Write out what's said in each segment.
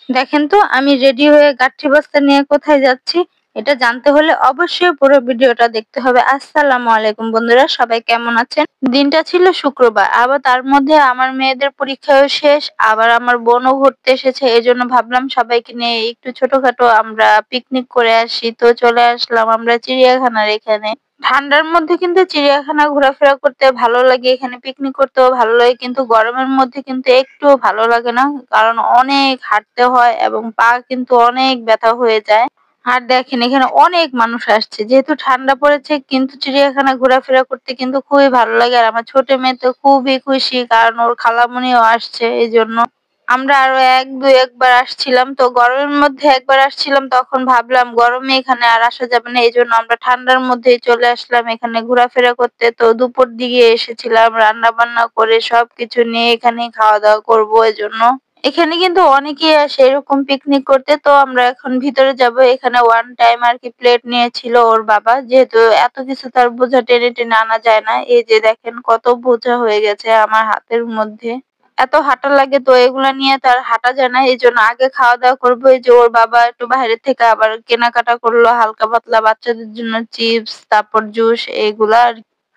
দেখেন তো আমি রেডি হয়ে গাঠি বস্তা নিয়ে কোথায় যাচ্ছি। এটা জানতে হলে অবশ্যই পুরো ভিডিওটা দেখতে হবে। আসসালামু আলাইকুম বন্ধুরা, সবাই কেমন আছেন? দিনটা ছিল শুক্রবার, আবার তার মধ্যে আমার মেয়েদের পরীক্ষাও শেষ, আবার আমার বোনও ঘুরতে এসেছে। এজন্য ভাবলাম সবাইকে নিয়ে একটু ছোটখাটো আমরা পিকনিক করে আসি। তো চলে আসলাম আমরা চিড়িয়াখানার এখানে। ঠান্ডার মধ্যে কিন্তু চিড়িয়াখানা ঘোরাফেরা করতে ভালো লাগে, এখানে পিকনিক করতেও ভালো লাগে, কিন্তু গরমের মধ্যে কিন্তু একটুও ভালো লাগে না, কারণ অনেক হাঁটতে হয় এবং পা কিন্তু অনেক ব্যথা হয়ে যায়। আর দেখেন এখানে অনেক মানুষ আসছে, যেহেতু ঠান্ডা পড়েছে, কিন্তু চিড়িয়াখানা ঘোরাফেরা করতে কিন্তু খুবই ভালো লাগে। আর আমার ছোট মেয়ে তো খুবই খুশি, কারণ ওর খালামণিও আসছে। এই জন্য আমরা আরো একবার আসছিলাম, তো গরমের মধ্যে একবার আসছিলাম, তখন ভাবলাম গরমে এখানে আর আসা যাবে না, এই জন্য আমরা ঠান্ডার মধ্যেই চলে আসলাম এখানে ঘোরাফেরা করতে। তো দুপুর দিকে এসেছিলাম, রান্না বান্না করে সবকিছু নিয়ে এখানে খাওয়া দাওয়া করবো। এজন্য এখানে কিন্তু অনেকেই আসে এরকম পিকনিক করতে। তো আমরা এখন ভিতরে যাব। এখানে ওয়ান টাইম আর কি প্লেট নিয়েছিল ওর বাবা, যেহেতু এত কিছু তার বোঝা টেনে টেনে আনা যায় না। এই যে দেখেন কত বোঝা হয়ে গেছে আমার হাতের মধ্যে, এত হাঁটা লাগে, তো এগুলা নিয়ে তার হাঁটা যায় না। এই জন্য আগে খাওয়া দাওয়া করবো। এই যে ওর বাবা একটু বাইরে থেকে আবার কেনাকাটা করলো হালকা পাতলা বাচ্চাদের জন্য, চিপস, তারপর জুস, এইগুলা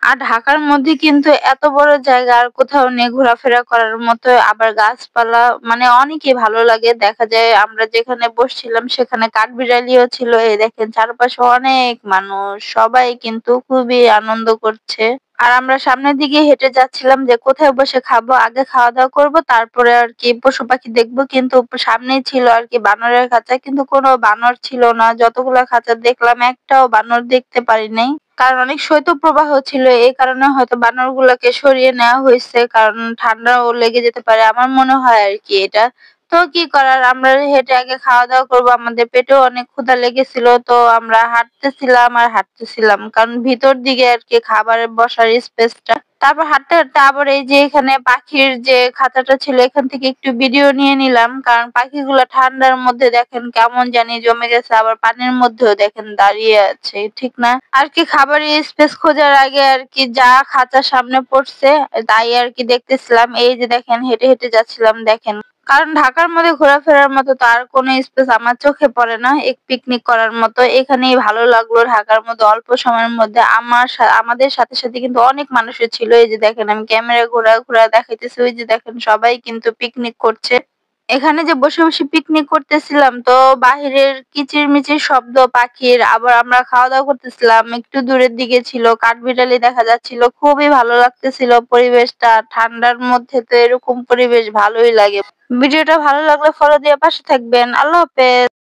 আর ঢাকার মধ্যে কিন্তু এত বড় জায়গা আর কোথাও নেই ঘোরাফেরা করার মতো। আবার গাছপালা মানে অনেকই ভালো লাগে। দেখা যায় আমরা যেখানে বসছিলাম সেখানে কাঠবিড়ালিও ছিল। এই দেখেন চারপাশে অনেক মানুষ, সবাই কিন্তু খুবই আনন্দ করছে। আর আমরা সামনের দিকে হেঁটে যাচ্ছিলাম যে কোথায় বসে খাবো, আগে খাওয়া দাওয়া করবো, তারপরে আর কি পশু পাখি দেখবো। কিন্তু সামনেই ছিল আর কি বানরের খাঁচা, কিন্তু কোনো বানর ছিল না। যতগুলা খাঁচা দেখলাম একটাও বানর দেখতে পারি নাই, কারণ অনেক শৈত্যপ্রবাহ ছিল। এই কারণে হয়তো বানরগুলোকে সরিয়ে নেওয়া হয়েছে, কারণ ঠান্ডাও লেগে যেতে পারে, আমার মনে হয় আর কি এটা। তো কি করার, আমরা হেঁটে আগে খাওয়া দাওয়া করবো, আমাদের পেটেও অনেক ক্ষুধা লেগেছিল। তো আমরা হাঁটতেছিলাম আর হাঁটতেছিলাম, কারণ ভিতর দিকে আর কি খাবারের বসার স্পেসটা। তারপর হাঁটতে হাঁটতে আবার এই যে এখানে পাখির যে খাঁচাটা ছিল, এখান থেকে একটু ভিডিও নিয়ে নিলাম, কারণ পাখিগুলো ঠান্ডার মধ্যে দেখেন কেমন জানি জমে গেছে, আবার পানির মধ্যেও দেখেন দাঁড়িয়ে আছে, ঠিক না? আর কি খাবারের স্পেস খোঁজার আগে আর কি যা খাঁচার সামনে পড়ছে তাই আর কি দেখতেছিলাম। এই যে দেখেন হেঁটে হেঁটে যাচ্ছিলাম, দেখেন, কারণ ঢাকার মধ্যে ঘোরাফেরার মতো তো আর কোনো স্পেস আমার চোখে পড়ে না এক পিকনিক করার মতো। এখানেই ভালো লাগলো, ঢাকার মধ্যে অল্প সময়ের মধ্যে। আমাদের সাথে সাথে কিন্তু অনেক মানুষের ছিল। এই যে দেখেন আমি ক্যামেরা ঘোরা ঘোরা দেখাইতেছি, ওই যে দেখেন সবাই কিন্তু পিকনিক করছে। এখানে যে বসে বসে পিকনিক করতেছিলাম, তো বাহিরের কিচিরমিচির শব্দ পাখির, আবার আমরা খাওয়া দাওয়া করতেছিলাম। একটু দূরের দিকে ছিল কাঠবিড়ালি দেখা যাচ্ছিল, খুবই ভালো লাগতেছিল পরিবেশটা। ঠান্ডার মধ্যে তো এরকম পরিবেশ ভালোই লাগে। ভিডিওটা ভালো লাগলে ফলো দিয়ে পাশে থাকবেন। আল্লাহ হাফেজ।